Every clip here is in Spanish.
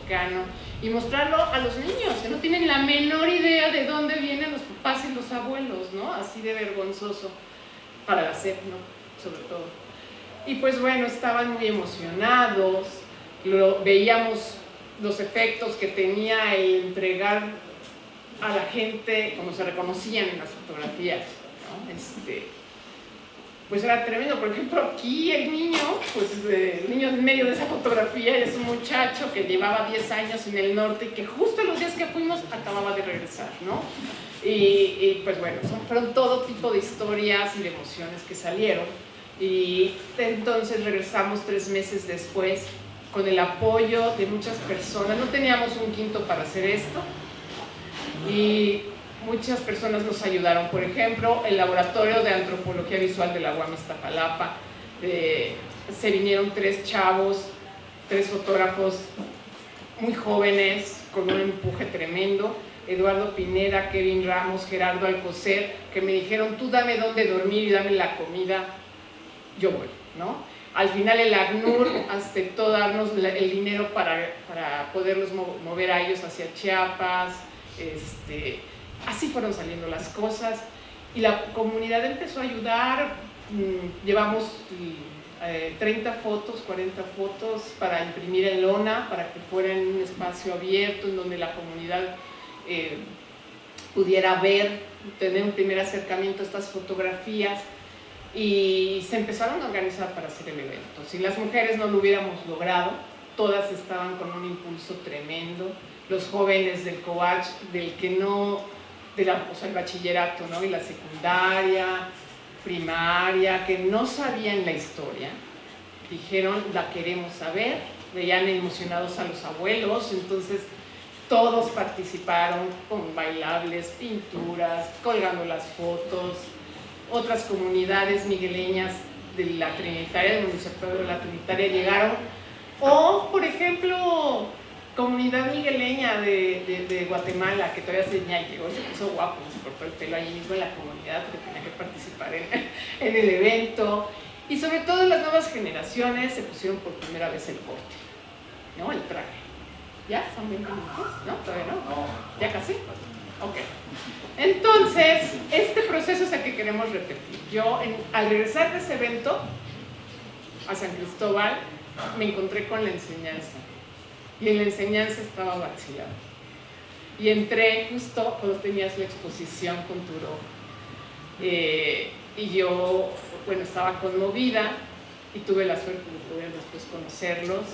mexicano, y mostrarlo a los niños, que no tienen la menor idea de dónde vienen los papás y los abuelos, ¿no? Así de vergonzoso para la SEP, ¿no? Sobre todo. Y pues bueno, estaban muy emocionados, veíamos los efectos que tenía el entregar a la gente como se reconocían en las fotografías, ¿no? Pues era tremendo. Por ejemplo, aquí el niño, pues el niño en medio de esa fotografía es un muchacho que llevaba 10 años en el norte y que justo los días que fuimos acababa de regresar, ¿no? Y pues bueno, fueron todo tipo de historias y de emociones que salieron, y entonces regresamos 3 meses después con el apoyo de muchas personas. No teníamos un quinto para hacer esto y muchas personas nos ayudaron. Por ejemplo, el Laboratorio de Antropología Visual de la UAM Iztapalapa, se vinieron 3 chavos, 3 fotógrafos muy jóvenes con un empuje tremendo, Eduardo Pineda, Kevin Ramos, Gerardo Alcocer, que me dijeron: tú dame dónde dormir y dame la comida, yo voy, ¿no? Al final el ACNUR aceptó darnos el dinero para poderlos mover a ellos hacia Chiapas. Así fueron saliendo las cosas y la comunidad empezó a ayudar. Llevamos 30 fotos, 40 fotos para imprimir en lona, para que fuera en un espacio abierto en donde la comunidad pudiera ver, tener un primer acercamiento a estas fotografías, y se empezaron a organizar para hacer el evento. Si las mujeres no lo hubiéramos logrado, todas estaban con un impulso tremendo. Los jóvenes del COACH, el bachillerato, ¿no? Y la secundaria, primaria, que no sabían la historia, dijeron: la queremos saber. Veían emocionados a los abuelos, entonces todos participaron con bailables, pinturas, colgando las fotos. Otras comunidades migueleñas de la Trinitaria, del municipio de la Trinitaria, llegaron. O, por ejemplo, comunidad migueleña de Guatemala, que todavía llegó, se puso guapo, se cortó el pelo ahí mismo en la comunidad, porque tenía que participar en el evento. Y sobre todo las nuevas generaciones se pusieron por primera vez el corte, ¿no? El traje. ¿Ya? ¿Son 20 minutos? ¿No? ¿Todavía no? ¿Ya casi? Ok. Entonces, este proceso es el que queremos repetir. Yo, al regresar de ese evento a San Cristóbal, me encontré con la enseñanza. Y en la enseñanza estaba vaciado. Y entré justo cuando tenías la exposición con Turó. Y yo, bueno, estaba conmovida y tuve la suerte de poder después conocerlos.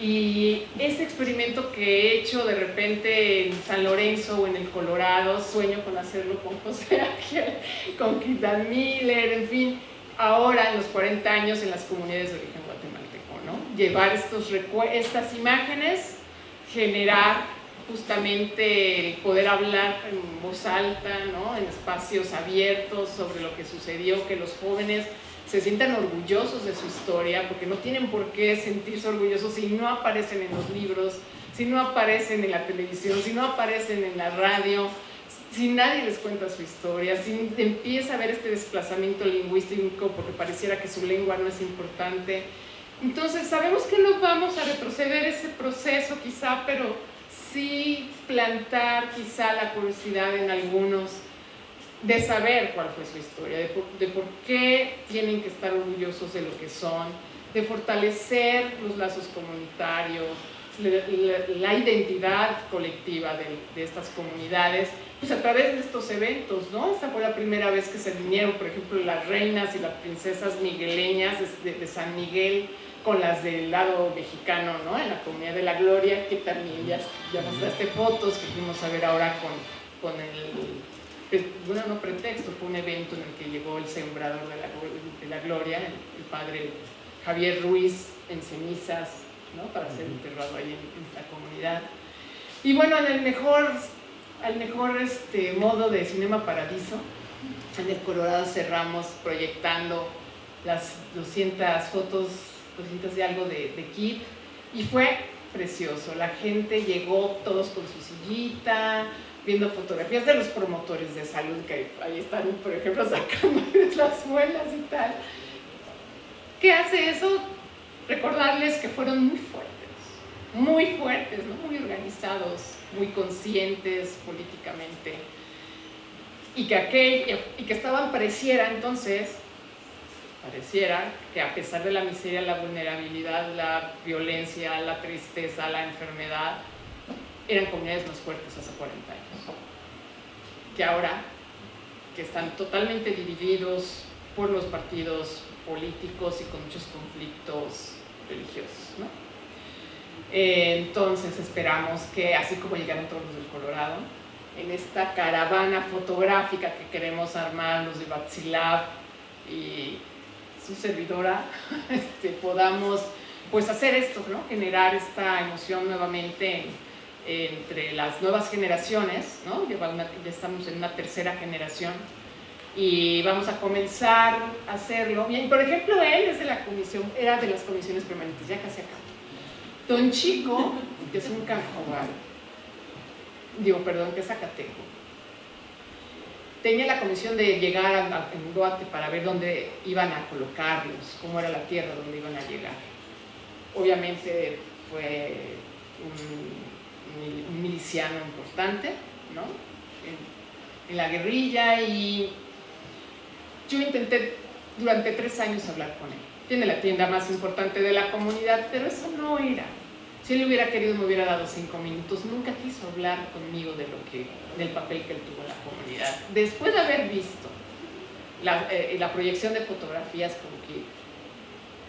Y ese experimento que he hecho de repente en San Lorenzo o en el Colorado, sueño con hacerlo con José Ángel, con Kitan Miller, en fin, ahora en los 40 años en las comunidades de origen guatemalteco, ¿no? Llevar estas imágenes, generar justamente el poder hablar en voz alta, ¿no? En espacios abiertos sobre lo que sucedió, que los jóvenes se sientan orgullosos de su historia, porque no tienen por qué sentirse orgullosos si no aparecen en los libros, si no aparecen en la televisión, si no aparecen en la radio, si nadie les cuenta su historia, si empieza a haber este desplazamiento lingüístico porque pareciera que su lengua no es importante. Entonces sabemos que no vamos a retroceder ese proceso quizá, pero sí plantar quizá la curiosidad en algunos de saber cuál fue su historia, de por qué tienen que estar orgullosos de lo que son, de fortalecer los lazos comunitarios, la identidad colectiva de estas comunidades, pues a través de estos eventos, ¿no? Esta fue la primera vez que se vinieron, por ejemplo, las reinas y las princesas migueleñas de San Miguel con las del lado mexicano, ¿no? En la Comunidad de la Gloria, que también ya mostraste fotos que fuimos a ver ahora con el... Bueno, no pretexto, fue un evento en el que llegó el sembrador de la Gloria, el padre Javier Ruiz, en cenizas, ¿no? Para ser enterrado ahí en la comunidad. Y bueno, al mejor modo de Cinema Paradiso, en el Colorado cerramos proyectando las 200 fotos, 200 de algo de kit, y fue precioso. La gente llegó todos con su sillita, viendo fotografías de los promotores de salud, que ahí están, por ejemplo, sacando las muelas y tal. ¿Qué hace eso? Recordarles que fueron muy fuertes, muy fuertes, ¿no? Muy organizados, muy conscientes políticamente, y que estaban, pareciera que a pesar de la miseria, la vulnerabilidad, la violencia, la tristeza, la enfermedad, eran comunidades más fuertes hace 40 años, que ahora, que están totalmente divididos por los partidos políticos y con muchos conflictos religiosos, ¿no? Entonces esperamos que, así como llegaron todos los del Colorado, en esta caravana fotográfica que queremos armar los de Batsilab y su servidora, podamos pues hacer esto, ¿no? Generar esta emoción nuevamente entre las nuevas generaciones, ¿no? Ya estamos en una tercera generación y vamos a comenzar a hacerlo. Bien, por ejemplo, él es de la comisión, era de las comisiones permanentes, ya casi acá. Don Chico, que es un cajogal, que es zacateco, tenía la comisión de llegar en Guate para ver dónde iban a colocarlos, cómo era la tierra donde iban a llegar. Obviamente fue un miliciano importante, ¿no? en la guerrilla, y yo intenté durante 3 años hablar con él. Tiene la tienda más importante de la comunidad, pero eso no era. Si él hubiera querido, me hubiera dado 5 minutos. Nunca quiso hablar conmigo del papel que él tuvo en la comunidad. Después de haber visto la proyección de fotografías, como que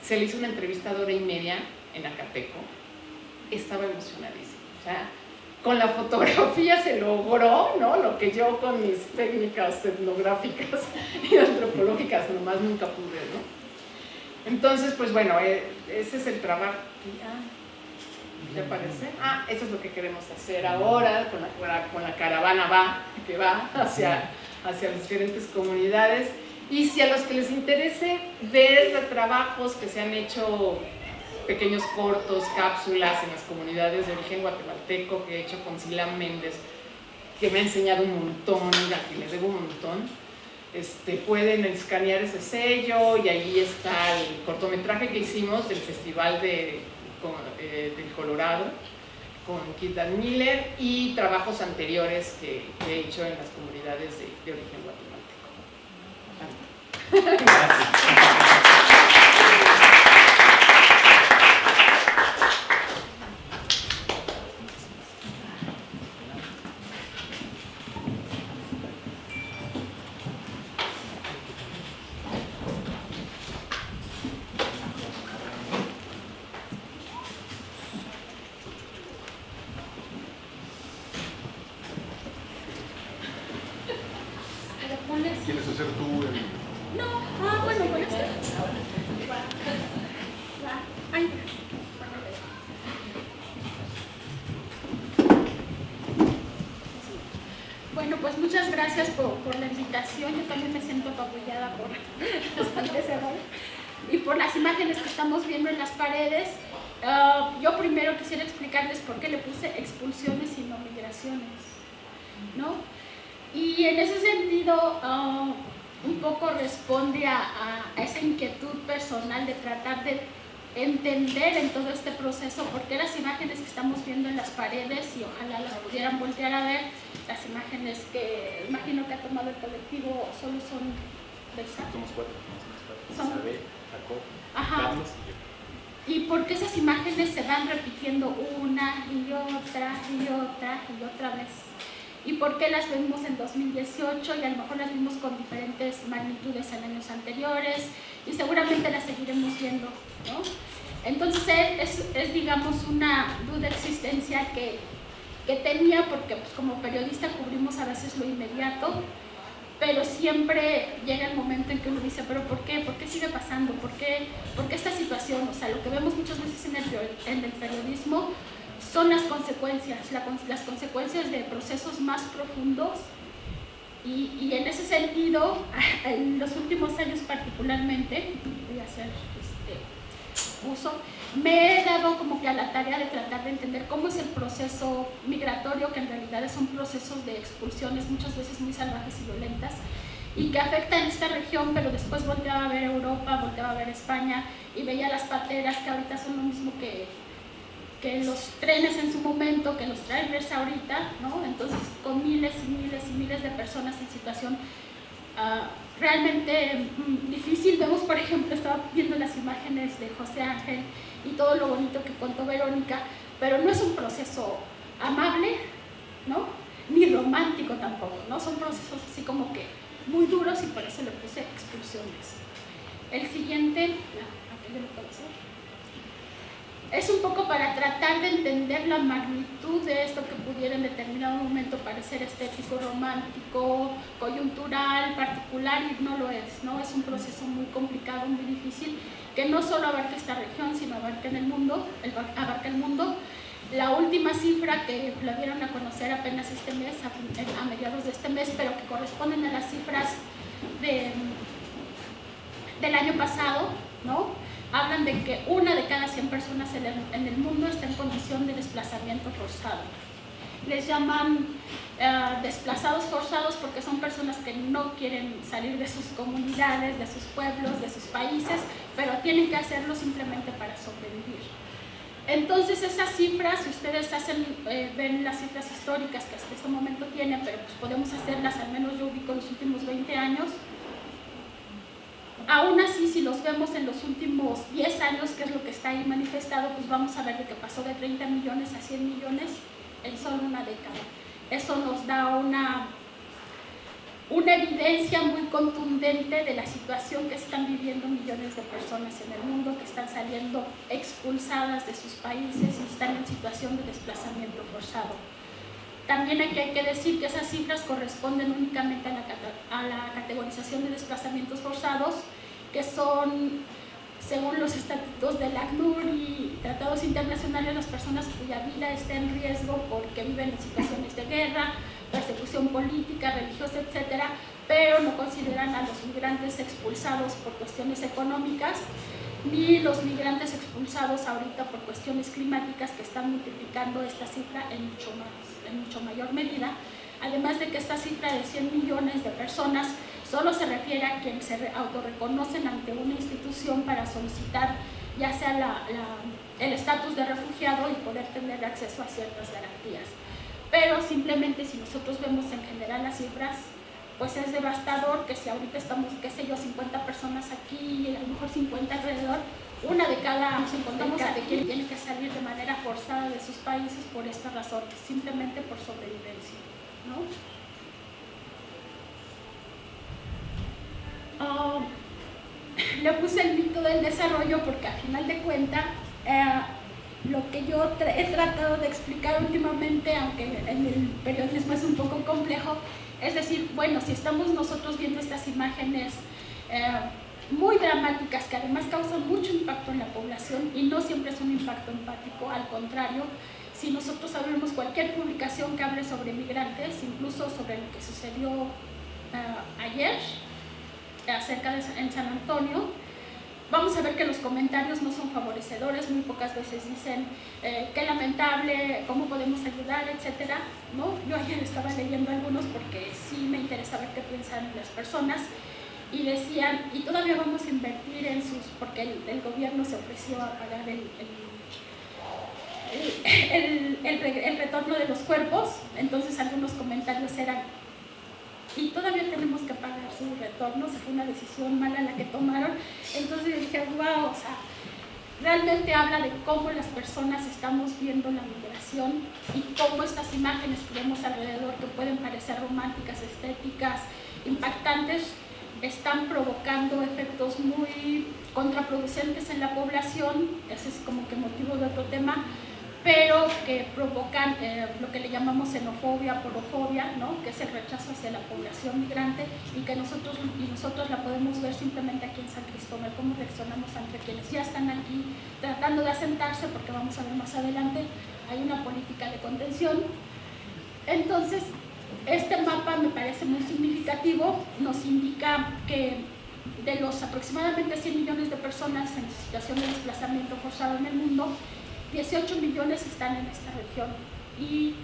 se le hizo una entrevista de 1h30 en Acateco, estaba emocionadísimo. O sea, con la fotografía se logró, ¿no? Lo que yo con mis técnicas etnográficas y antropológicas nomás nunca pude, ¿no? Entonces, pues bueno, ese es el trabajo. ¿Ya parece? Eso es lo que queremos hacer ahora con la caravana que va hacia las diferentes comunidades. Y si a los que les interese ver los trabajos que se han hecho, pequeños cortos, cápsulas en las comunidades de origen guatemalteco que he hecho con Silán Méndez, que me ha enseñado un montón, a quien le debo un montón, pueden escanear ese sello, y allí está el cortometraje que hicimos del Festival del Colorado con Kit Dan Miller, y trabajos anteriores que he hecho en las comunidades de origen guatemalteco. Gracias. ¿Quieres hacer tú el...? No, bueno, con esto. Ay. Bueno, pues muchas gracias por la invitación. Yo también me siento apoyada por bastante cerrado y por las imágenes que estamos viendo en las paredes. Yo primero quisiera explicarles por qué le puse expulsiones y no migraciones, ¿no? Y en ese sentido, un poco responde a esa inquietud personal de tratar de entender en todo este proceso por qué las imágenes que estamos viendo en las paredes, y ojalá las pudieran voltear a ver, las imágenes que imagino que ha tomado el colectivo, solo son del SAC. Somos 4. Isabel, Jacob, Carlos y yo. Y por qué esas imágenes se van repitiendo una y otra y otra y otra vez. Y por qué las vimos en 2018 y a lo mejor las vimos con diferentes magnitudes en años anteriores, y seguramente las seguiremos viendo, ¿no? Entonces es digamos una duda existencial que tenía, porque pues, como periodista cubrimos a veces lo inmediato, pero siempre llega el momento en que uno dice, ¿pero por qué? ¿Por qué sigue pasando? ¿Por qué esta situación? O sea, lo que vemos muchas veces en el periodismo son las consecuencias de procesos más profundos, y en ese sentido, en los últimos años particularmente, voy a hacer uso, me he dado como que a la tarea de tratar de entender cómo es el proceso migratorio, que en realidad son procesos de expulsiones muchas veces muy salvajes y violentas, y que afectan esta región, pero después volteaba a ver Europa, volteaba a ver España, y veía las pateras, que ahorita son lo mismo que que los trenes en su momento, que los trailers ahorita, ¿no? Entonces, con miles y miles y miles de personas en situación realmente difícil. Vemos, por ejemplo, estaba viendo las imágenes de José Ángel y todo lo bonito que contó Verónica, pero no es un proceso amable, ¿no? Ni romántico tampoco, ¿no? Son procesos así como que muy duros y por eso le puse expulsiones. El siguiente, aquí lo puedo hacer. Es un poco para tratar de entender la magnitud de esto que pudiera en determinado momento parecer estético, romántico, coyuntural, particular, y no lo es, ¿no? Es un proceso muy complicado, muy difícil, que no solo abarca esta región, sino abarca el mundo. La última cifra que la dieron a conocer apenas este mes, a mediados de este mes, pero que corresponden a las cifras del año pasado, ¿no? Hablan de que 1 de cada 100 personas en el mundo está en condición de desplazamiento forzado. Les llaman desplazados forzados porque son personas que no quieren salir de sus comunidades, de sus pueblos, de sus países, pero tienen que hacerlo simplemente para sobrevivir. Entonces esas cifras, si ustedes ven las cifras históricas que hasta este momento tienen, pero pues podemos hacerlas, al menos yo ubico los últimos 20 años, aún así, si los vemos en los últimos 10 años, que es lo que está ahí manifestado, pues vamos a ver de que pasó de 30 millones a 100 millones en solo una década. Eso nos da una evidencia muy contundente de la situación que están viviendo millones de personas en el mundo, que están saliendo expulsadas de sus países y están en situación de desplazamiento forzado. También aquí hay que decir que esas cifras corresponden únicamente a la categorización de desplazamientos forzados, que son, según los estatutos del ACNUR y tratados internacionales, las personas cuya vida está en riesgo porque viven en situaciones de guerra, persecución política, religiosa, etc., pero no consideran a los migrantes expulsados por cuestiones económicas, ni los migrantes expulsados ahorita por cuestiones climáticas, que están multiplicando esta cifra en mucho mayor medida, además de que esta cifra de 100 millones de personas solo se refiere a quienes se autorreconocen ante una institución para solicitar ya sea el estatus de refugiado y poder tener acceso a ciertas garantías. Pero simplemente si nosotros vemos en general las cifras, pues es devastador que si ahorita estamos, qué sé yo, 50 personas aquí y a lo mejor 50 alrededor, 1 de cada nos encontramos a quien tiene que salir de manera forzada de sus países por esta razón, simplemente por sobrevivencia, ¿no? Le puse el mito del desarrollo porque al final de cuentas lo que yo he tratado de explicar últimamente, aunque en el periodismo es un poco complejo, es decir, bueno, si estamos nosotros viendo estas imágenes muy dramáticas que además causan mucho impacto en la población y no siempre es un impacto empático, al contrario, si nosotros abrimos cualquier publicación que hable sobre migrantes, incluso sobre lo que sucedió ayer acerca en San Antonio, vamos a ver que los comentarios no son favorecedores, muy pocas veces dicen qué lamentable, cómo podemos ayudar, etcétera, ¿no? Yo ayer estaba leyendo algunos porque sí me interesa ver qué piensan las personas y decían, y todavía vamos a invertir en porque el gobierno se ofreció a pagar el retorno de los cuerpos, entonces algunos comentarios eran, y todavía tenemos que pagar su retorno, o sea, fue una decisión mala la que tomaron. Entonces yo dije, wow, o sea, realmente habla de cómo las personas estamos viendo la migración y cómo estas imágenes que vemos alrededor, que pueden parecer románticas, estéticas, impactantes, están provocando efectos muy contraproducentes en la población. Ese es como que motivo de otro tema, pero que provocan lo que le llamamos xenofobia, porofobia, ¿no? Que es el rechazo hacia la población migrante y que nosotros la podemos ver simplemente aquí en San Cristóbal, cómo reaccionamos ante quienes ya están aquí tratando de asentarse, porque vamos a ver más adelante, hay una política de contención. Entonces, este mapa me parece muy significativo, nos indica que de los aproximadamente 100 millones de personas en situación de desplazamiento forzado en el mundo, 18 millones están en esta región y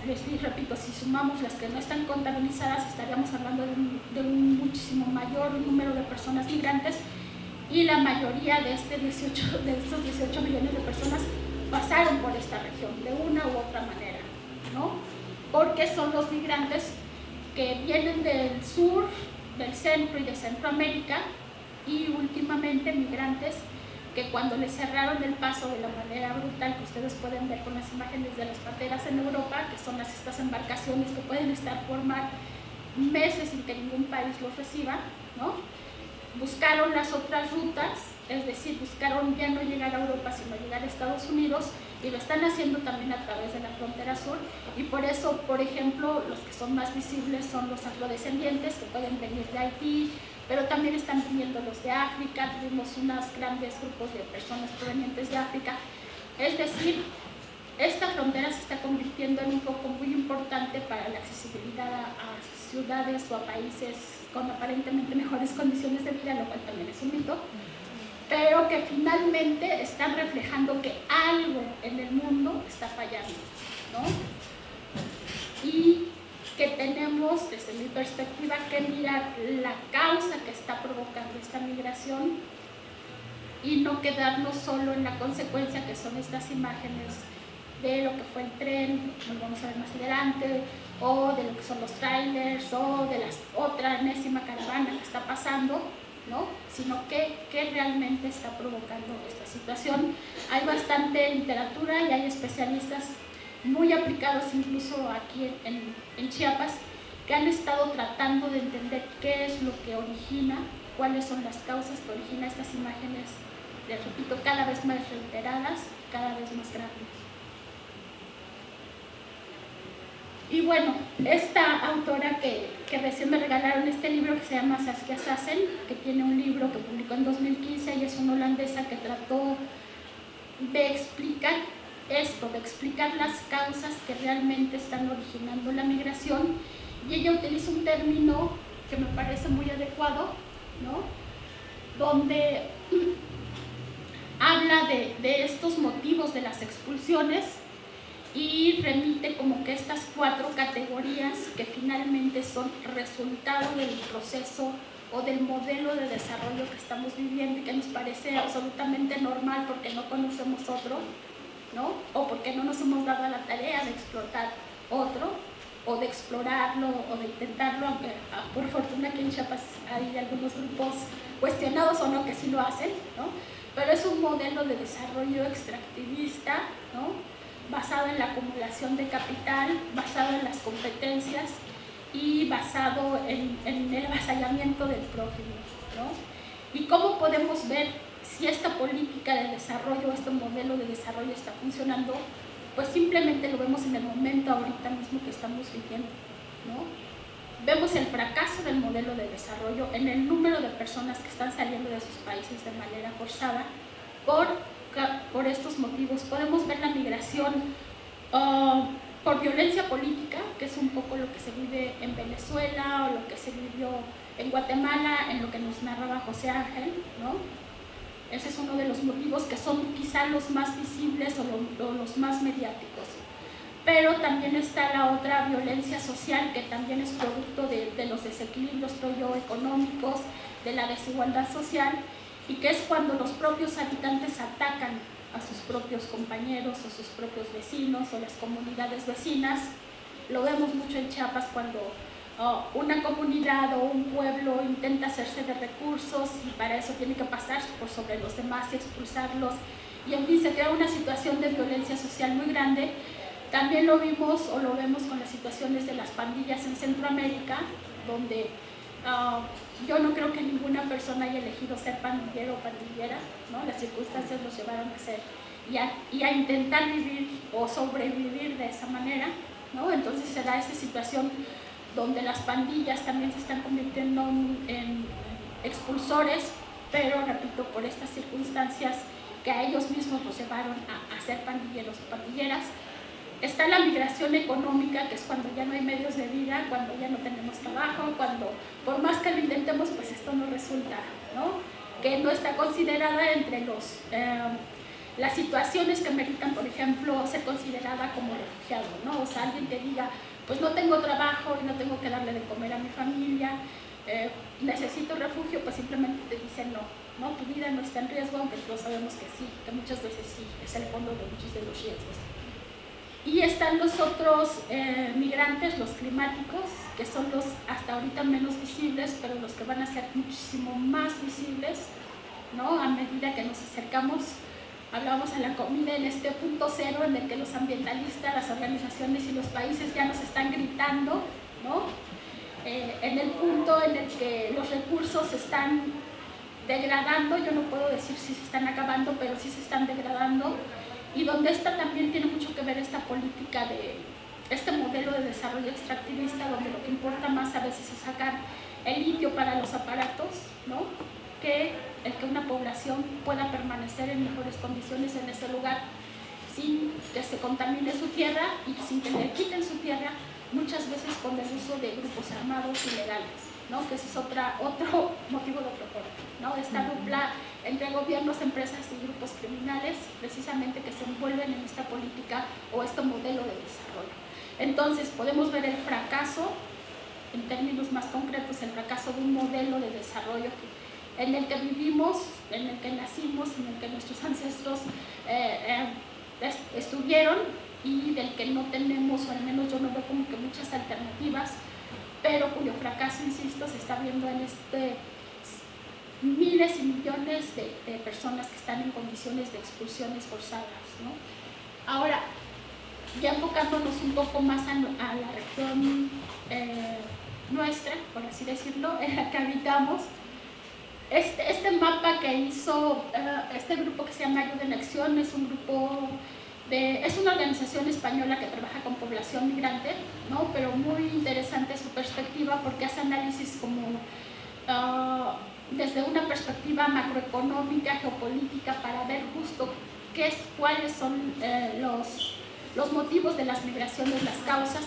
les repito, si sumamos las que no están contabilizadas estaríamos hablando de un muchísimo mayor número de personas migrantes y la mayoría de estos 18 millones de personas pasaron por esta región de una u otra manera, ¿no? Porque son los migrantes que vienen del sur, del centro y de Centroamérica, y últimamente migrantes que cuando les cerraron el paso de la manera brutal, que ustedes pueden ver con las imágenes de las pateras en Europa, que son estas embarcaciones que pueden estar formar meses sin que ningún país los reciba, ¿no? Buscaron las otras rutas, es decir, buscaron ya no llegar a Europa, sino llegar a Estados Unidos, y lo están haciendo también a través de la frontera sur, y por eso, por ejemplo, los que son más visibles son los afrodescendientes, que pueden venir de Haití, pero también están viniendo los de África. Tuvimos unos grandes grupos de personas provenientes de África. Es decir, esta frontera se está convirtiendo en un foco muy importante para la accesibilidad a ciudades o a países con aparentemente mejores condiciones de vida, lo cual también es un mito, pero que finalmente están reflejando que algo en el mundo está fallando, ¿no? Y que tenemos, desde mi perspectiva, que mirar la causa que está provocando esta migración y no quedarnos solo en la consecuencia, que son estas imágenes de lo que fue el tren, lo vamos a ver más adelante, o de lo que son los trailers, o de la otra enésima caravana que está pasando, ¿no? Sino que realmente está provocando esta situación. Hay bastante literatura y hay especialistas muy aplicados incluso aquí en Chiapas, que han estado tratando de entender qué es lo que origina, cuáles son las causas que origina estas imágenes, les repito, cada vez más reiteradas, cada vez más grandes. Y bueno, esta autora que recién me regalaron este libro, que se llama Saskia Sassen, que tiene un libro que publicó en 2015, ella es una holandesa que trató de explicar esto, de explicar las causas que realmente están originando la migración, y ella utiliza un término que me parece muy adecuado, ¿no? Donde habla de estos motivos de las expulsiones y remite como que estas 4 categorías que finalmente son resultado del proceso o del modelo de desarrollo que estamos viviendo y que nos parece absolutamente normal porque no conocemos otro, ¿no? O porque no nos hemos dado a la tarea de explotar otro, o de explorarlo, o de intentarlo, aunque por fortuna aquí en Chiapas hay algunos grupos cuestionados o no que sí lo hacen, ¿no? Pero es un modelo de desarrollo extractivista, ¿no? Basado en la acumulación de capital, basado en las competencias y basado en el avasallamiento del prójimo, ¿no? ¿Y cómo podemos ver si esta política de desarrollo, este modelo de desarrollo está funcionando? Pues simplemente lo vemos en el momento ahorita mismo que estamos viviendo, ¿no? Vemos el fracaso del modelo de desarrollo en el número de personas que están saliendo de sus países de manera forzada por estos motivos. Podemos ver la migración por violencia política, que es un poco lo que se vive en Venezuela o lo que se vivió en Guatemala, en lo que nos narraba José Ángel, ¿no? Ese es uno de los motivos que son quizá los más visibles o los más mediáticos. Pero también está la otra violencia social, que también es producto de los desequilibrios, creo yo, económicos, de la desigualdad social, y que es cuando los propios habitantes atacan a sus propios compañeros o sus propios vecinos o las comunidades vecinas. Lo vemos mucho en Chiapas cuando una comunidad o un pueblo intenta hacerse de recursos y para eso tiene que pasar por sobre los demás y expulsarlos, y en fin se crea una situación de violencia social muy grande. También lo vimos o lo vemos con las situaciones de las pandillas en Centroamérica, donde yo no creo que ninguna persona haya elegido ser pandillero o pandillera, ¿no? Las circunstancias los llevaron a ser y a intentar vivir o sobrevivir de esa manera, ¿no? Entonces se da esa situación donde las pandillas también se están convirtiendo en expulsores, pero repito, por estas circunstancias que a ellos mismos los llevaron a ser pandilleros o pandilleras. Está la migración económica, que es cuando ya no hay medios de vida, cuando ya no tenemos trabajo, cuando por más que lo intentemos, pues esto no resulta, ¿no? Que no está considerada entre las situaciones que meritan, por ejemplo, ser considerada como refugiado, ¿no? O sea, alguien que diga, pues no tengo trabajo y no tengo que darle de comer a mi familia, necesito refugio, pues simplemente te dicen no, ¿no? Tu vida no está en riesgo, aunque todos sabemos que sí, que muchas veces sí, es el fondo de muchos de los riesgos. Y están los otros migrantes, los climáticos, que son los hasta ahorita menos visibles, pero los que van a ser muchísimo más visibles, ¿no? A medida que nos acercamos. Hablamos en la comida en este punto cero en el que los ambientalistas, las organizaciones y los países ya nos están gritando, ¿no? En el punto en el que los recursos se están degradando, yo no puedo decir si se están acabando, pero sí se están degradando, y donde esta también tiene mucho que ver esta política de este modelo de desarrollo extractivista, donde lo que importa más a veces es sacar el litio para los aparatos, ¿no? Que el que una población pueda permanecer en mejores condiciones en ese lugar sin que se contamine su tierra y sin que le quiten su tierra, muchas veces con el uso de grupos armados ilegales, ¿no? Que ese es otro motivo de otro foro, ¿no? Esta dupla entre gobiernos, empresas y grupos criminales, precisamente que se envuelven en esta política o este modelo de desarrollo. Entonces podemos ver el fracaso, en términos más concretos, el fracaso de un modelo de desarrollo en el que vivimos, en el que nacimos, en el que nuestros ancestros estuvieron y del que no tenemos, o al menos yo no veo como que muchas alternativas, pero cuyo fracaso, insisto, se está viendo en miles y millones de personas que están en condiciones de expulsiones forzadas, ¿no? Ahora, ya enfocándonos un poco más a la región nuestra, por así decirlo, en la que habitamos, este mapa que hizo este grupo que se llama Ayuda en Acción es un grupo es una organización española que trabaja con población migrante, ¿no? Pero muy interesante su perspectiva porque hace análisis como desde una perspectiva macroeconómica, geopolítica, para ver justo cuáles son los motivos de las migraciones, las causas.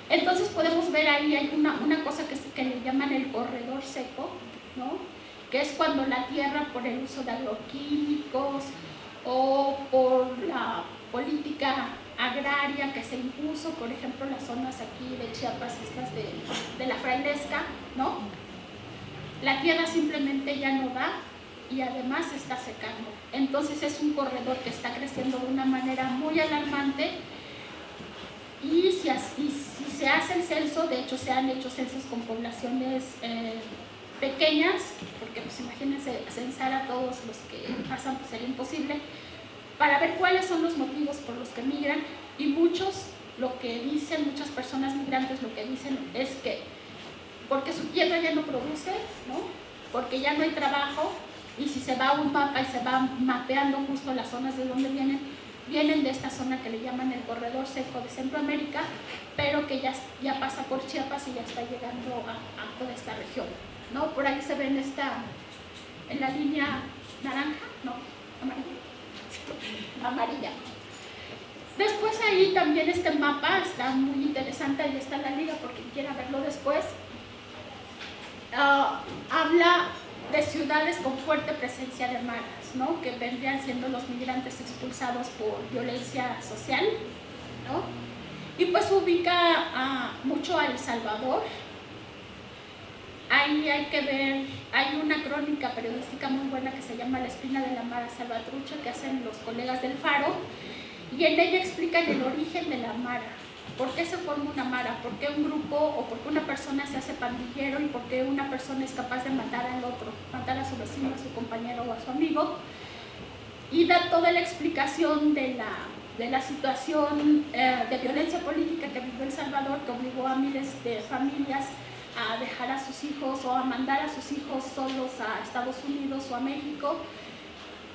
Entonces podemos ver ahí, hay una cosa que le llaman el corredor seco, ¿no? Que es cuando la tierra, por el uso de agroquímicos o por la política agraria que se impuso, por ejemplo, las zonas aquí de Chiapas, estas de la Frailesca, ¿no? La tierra simplemente ya no da y además se está secando. Entonces es un corredor que está creciendo de una manera muy alarmante y si se hace el censo, de hecho se han hecho censos con poblaciones pequeñas, porque pues imagínense censar a todos los que pasan, pues sería imposible, para ver cuáles son los motivos por los que migran, y muchas personas migrantes lo que dicen es que porque su tierra ya no produce, ¿no? Porque ya no hay trabajo, y si se va a un mapa y se va mapeando justo las zonas de donde vienen de esta zona que le llaman el corredor seco de Centroamérica, pero que ya pasa por Chiapas y ya está llegando a toda esta región, ¿no? Por ahí se ven en la línea naranja, no, amarilla. Después ahí también este mapa está muy interesante, ahí está la liga por quien quiera verlo después. Habla de ciudades con fuerte presencia de maras, ¿no? Que vendrían siendo los migrantes expulsados por violencia social, ¿no? Y pues ubica mucho a El Salvador. Ahí hay que ver, hay una crónica periodística muy buena que se llama La espina de la Mara Salvatrucha, que hacen los colegas del Faro, y en ella explican el origen de la mara. ¿Por qué se forma una mara? ¿Por qué un grupo o por qué una persona se hace pandillero y por qué una persona es capaz de matar al otro, matar a su vecino, a su compañero o a su amigo? Y da toda la explicación de la situación de violencia política que vivió El Salvador, que obligó a miles de familias a dejar a sus hijos o a mandar a sus hijos solos a Estados Unidos o a México.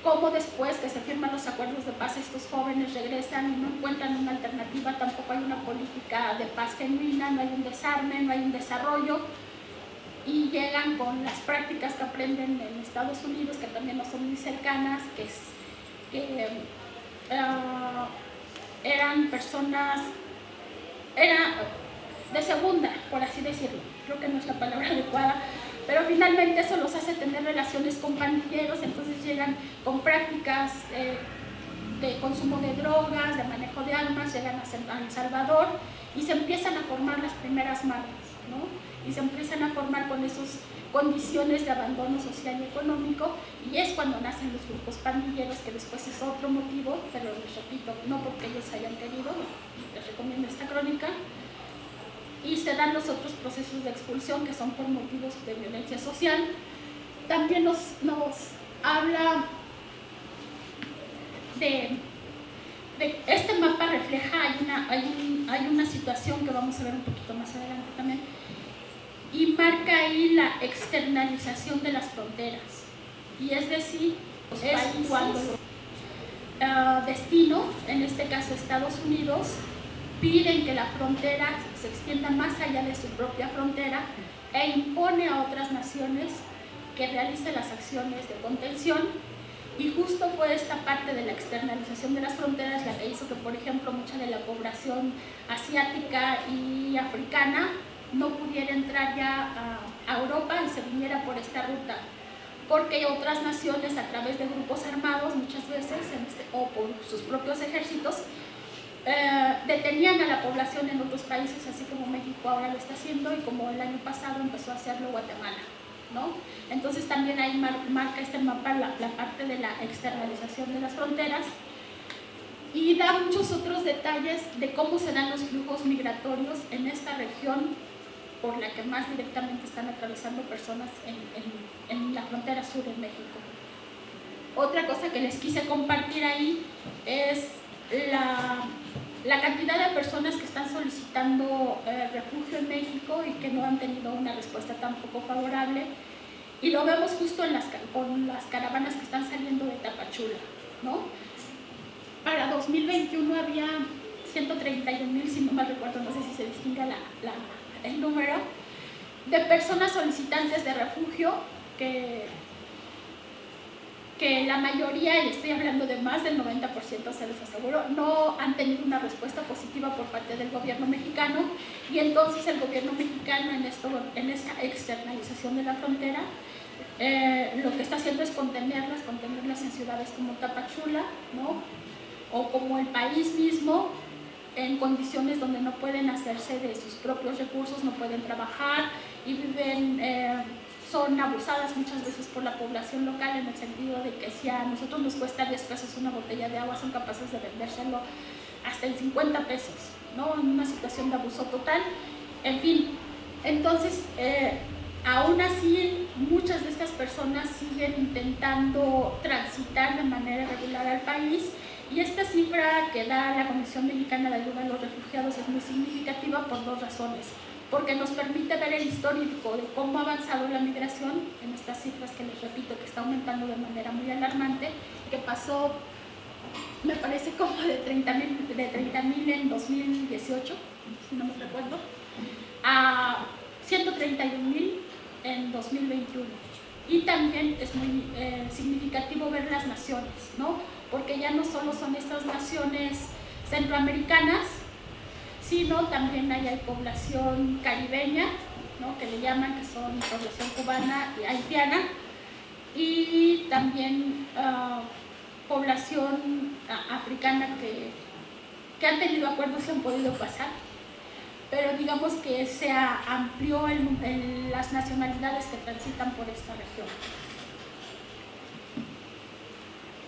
Cómo después que se firman los acuerdos de paz estos jóvenes regresan y no encuentran una alternativa, tampoco hay una política de paz genuina, no hay un desarme, no hay un desarrollo, y llegan con las prácticas que aprenden en Estados Unidos, que también no son muy cercanas, eran personas, de segunda, por así decirlo, creo que no es la palabra adecuada, pero finalmente eso los hace tener relaciones con pandilleros, entonces llegan con prácticas de consumo de drogas, de manejo de armas, llegan a El Salvador y se empiezan a formar las primeras maras, ¿no? Y se empiezan a formar con condiciones de abandono social y económico, y es cuando nacen los grupos pandilleros, que después es otro motivo, pero les repito, no porque ellos hayan querido, les recomiendo esta crónica, y se dan los otros procesos de expulsión que son por motivos de violencia social. También nos habla de este mapa refleja, hay una situación que vamos a ver un poquito más adelante también, y marca ahí la externalización de las fronteras, y es decir, es cuando destino, en este caso Estados Unidos, piden que la frontera se extienda más allá de su propia frontera e impone a otras naciones que realicen las acciones de contención. Y justo fue esta parte de la externalización de las fronteras la que hizo que, por ejemplo, mucha de la población asiática y africana no pudiera entrar ya a Europa y se viniera por esta ruta, porque otras naciones, a través de grupos armados muchas veces, o por sus propios ejércitos, detenían a la población en otros países, así como México ahora lo está haciendo y como el año pasado empezó a hacerlo Guatemala, ¿no? Entonces también ahí marca este mapa la parte de la externalización de las fronteras, y da muchos otros detalles de cómo se dan los flujos migratorios en esta región por la que más directamente están atravesando personas en la frontera sur en México. Otra cosa que les quise compartir ahí es la cantidad de personas que están solicitando refugio en México y que no han tenido una respuesta tampoco favorable, y lo vemos justo con las caravanas que están saliendo de Tapachula, ¿no? Para 2021 había 131,000, si no mal recuerdo, no sé si se distingue el número, de personas solicitantes de refugio que la mayoría, y estoy hablando de más del 90%, se los aseguro, no han tenido una respuesta positiva por parte del gobierno mexicano, y entonces el gobierno mexicano en esta externalización de la frontera lo que está haciendo es contenerlas en ciudades como Tapachula, ¿no? O como el país mismo, en condiciones donde no pueden hacerse de sus propios recursos, no pueden trabajar y viven, son abusadas muchas veces por la población local, en el sentido de que si a nosotros nos cuesta 10 pesos una botella de agua, son capaces de vendérselo hasta en 50 pesos, ¿no? En una situación de abuso total. En fin, entonces, aún así, muchas de estas personas siguen intentando transitar de manera regular al país, y esta cifra que da la Comisión Mexicana de Ayuda a los Refugiados es muy significativa por dos razones. Porque nos permite ver el histórico de cómo ha avanzado la migración en estas cifras que les repito que está aumentando de manera muy alarmante, que pasó, me parece, como de 30,000 en 2018, si no me recuerdo, a 131,000 en 2021. Y también es muy significativo ver las naciones, ¿no? Porque ya no solo son estas naciones centroamericanas, sino también hay población caribeña, ¿no? Que le llaman, que son población cubana y haitiana, y también población africana que han tenido acuerdos y han podido pasar, pero digamos que se amplió las nacionalidades que transitan por esta región.